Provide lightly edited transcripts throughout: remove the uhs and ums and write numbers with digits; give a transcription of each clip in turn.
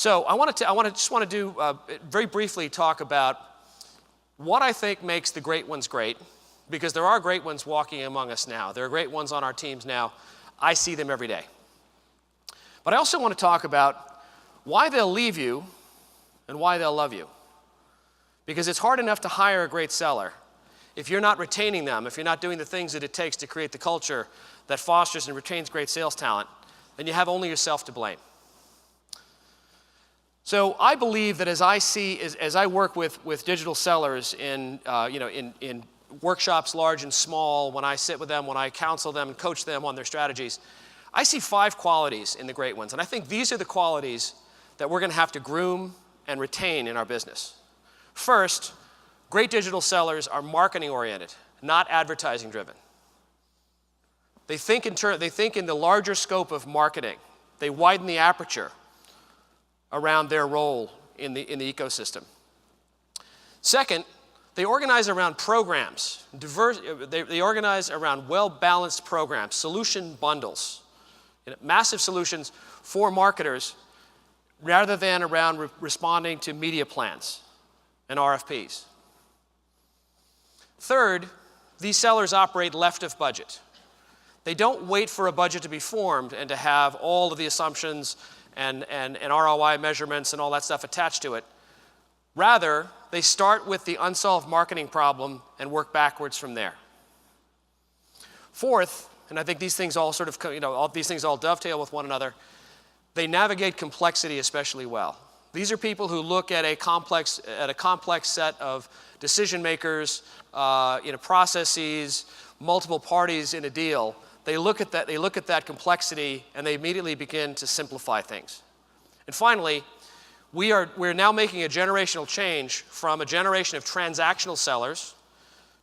So I just want to do very briefly talk about what I think makes the great ones great, because there are great ones walking among us now. There are great ones on our teams now. I see them every day. But I also want to talk about why they'll leave you and why they'll love you. Because it's hard enough to hire a great seller. If you're not retaining them, if you're not doing the things that it takes to create the culture that fosters and retains great sales talent, then you have only yourself to blame. So I believe that as I work with digital sellers in workshops large and small, when I sit with them, when I counsel them and coach them on their strategies, I see 5 qualities in the great ones. And I think these are the qualities that we're going to have to groom and retain in our business. First, great digital sellers are marketing oriented, not advertising driven. They think in the larger scope of marketing. They widen the aperture around their role in the ecosystem. Second, they organize around programs. They organize around well-balanced programs, solution bundles, massive solutions for marketers, rather than around responding to media plans and RFPs. Third, these sellers operate left of budget. They don't wait for a budget to be formed and to have all of the assumptions and ROI measurements and all that stuff attached to it. Rather, they start with the unsolved marketing problem and work backwards from there. Fourth, and I think these things all sort of, all these things all dovetail with one another, they navigate complexity especially well. These are people who look at a complex set of decision makers, processes, multiple parties in a deal. They look at that complexity and they immediately begin to simplify things. And finally, we're now making a generational change from a generation of transactional sellers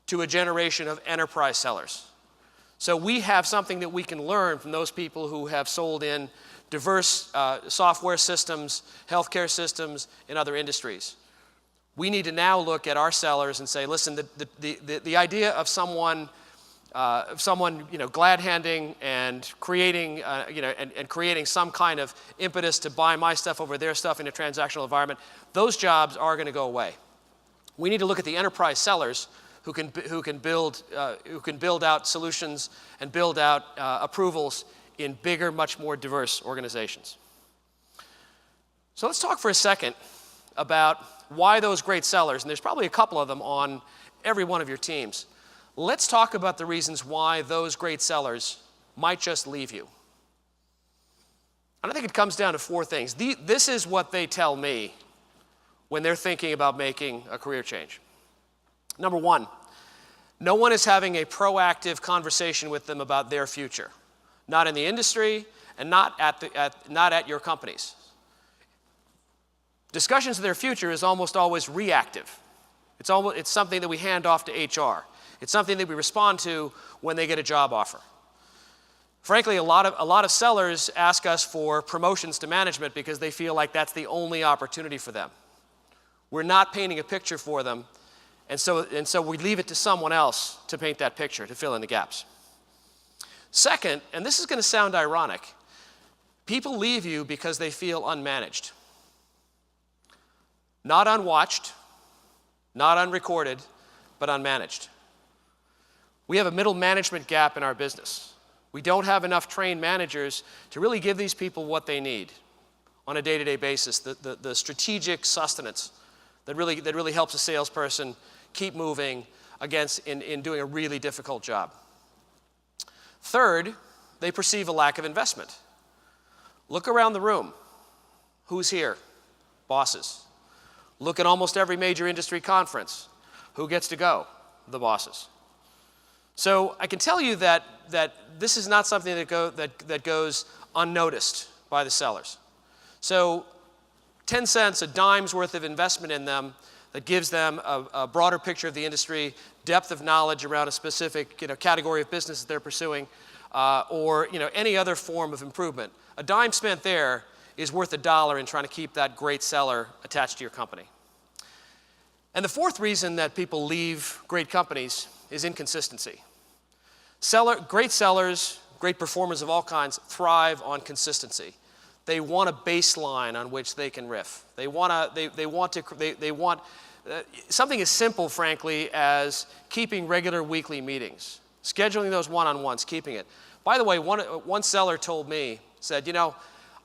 to a generation of enterprise sellers. So we have something that we can learn from those people who have sold in diverse software systems, healthcare systems, in other industries. We need to now look at our sellers and say, listen, the idea of someone glad-handing and creating, and creating some kind of impetus to buy my stuff over their stuff in a transactional environment, those jobs are going to go away. We need to look at the enterprise sellers who can build out solutions and build out approvals in bigger, much more diverse organizations. So let's talk for a second about why those great sellers, and there's probably a couple of them on every one of your teams. Let's talk about the reasons why those great sellers might just leave you. And I think it comes down to 4 things. This is what they tell me when they're thinking about making a career change. Number 1, no one is having a proactive conversation with them about their future. Not in the industry and not at your companies. Discussions of their future is almost always reactive. It's something that we hand off to HR. It's something that we respond to when they get a job offer. Frankly, a lot of sellers ask us for promotions to management because they feel like that's the only opportunity for them. We're not painting a picture for them, and so we leave it to someone else to paint that picture, to fill in the gaps. Second, and this is going to sound ironic, people leave you because they feel unmanaged. Not unwatched, not unrecorded, but unmanaged. We have a middle management gap in our business. We don't have enough trained managers to really give these people what they need on a day-to-day basis, the strategic sustenance that really helps a salesperson keep moving in doing a really difficult job. Third, they perceive a lack of investment. Look around the room. Who's here? Bosses. Look at almost every major industry conference. Who gets to go? The bosses. So I can tell you that this is not something that goes unnoticed by the sellers. So 10 cents, a dime's worth of investment in them that gives them a broader picture of the industry, depth of knowledge around a specific category of business that they're pursuing, or any other form of improvement. A dime spent there is worth $1 in trying to keep that great seller attached to your company. And the 4th reason that people leave great companies is inconsistency. Great sellers, great performers of all kinds, thrive on consistency. They want a baseline on which they can riff. They want something as simple, frankly, as keeping regular weekly meetings, scheduling those one-on-ones, keeping it. By the way, one seller told me, said, you know,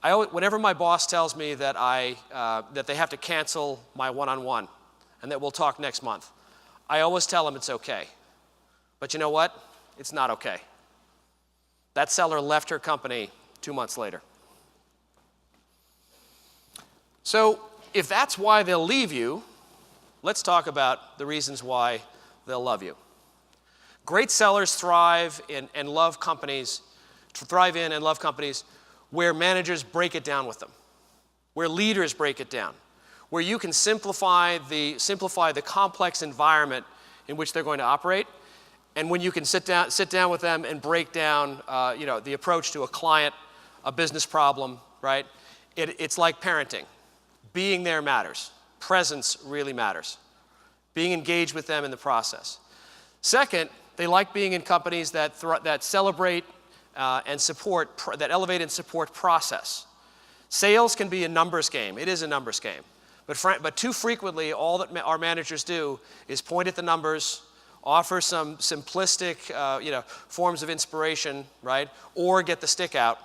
whenever my boss tells me that that they have to cancel my one-on-one and that we'll talk next month, I always tell them it's okay. But you know what? It's not okay. That seller left her company 2 months later. So if that's why they'll leave you, let's talk about the reasons why they'll love you. Great sellers thrive in and love companies where managers break it down with them, where leaders break it down, where you can simplify the complex environment in which they're going to operate, and when you can sit down with them and break down the approach to a client, a business problem, right? It's like parenting. Being there matters. Presence really matters. Being engaged with them in the process. Second, they like being in companies that celebrate and support, that elevate and support process. Sales can be a numbers game. It is a numbers game. But too frequently, all that our managers do is point at the numbers, offer some simplistic forms of inspiration, right? Or get the stick out.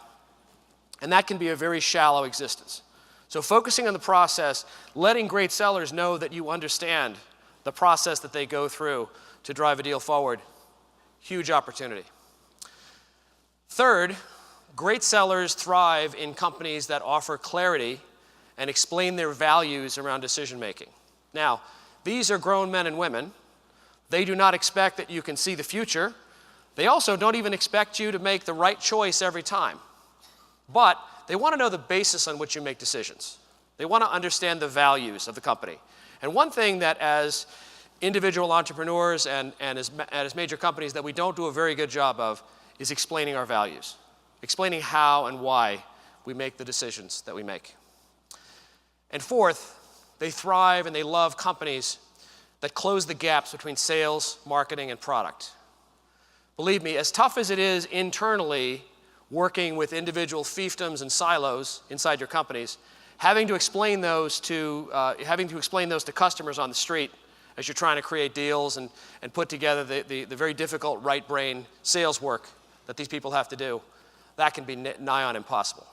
And that can be a very shallow existence. So focusing on the process, letting great sellers know that you understand the process that they go through to drive a deal forward, huge opportunity. Third, great sellers thrive in companies that offer clarity and explain their values around decision making. Now, these are grown men and women. They do not expect that you can see the future. They also don't even expect you to make the right choice every time. But they want to know the basis on which you make decisions. They want to understand the values of the company. And one thing that as individual entrepreneurs and as major companies that we don't do a very good job of is explaining our values, explaining how and why we make the decisions that we make. And fourth, they thrive and they love companies that close the gaps between sales, marketing, and product. Believe me, as tough as it is internally working with individual fiefdoms and silos inside your companies, having to explain those to customers on the street as you're trying to create deals and put together the very difficult right brain sales work that these people have to do, that can be nigh on impossible.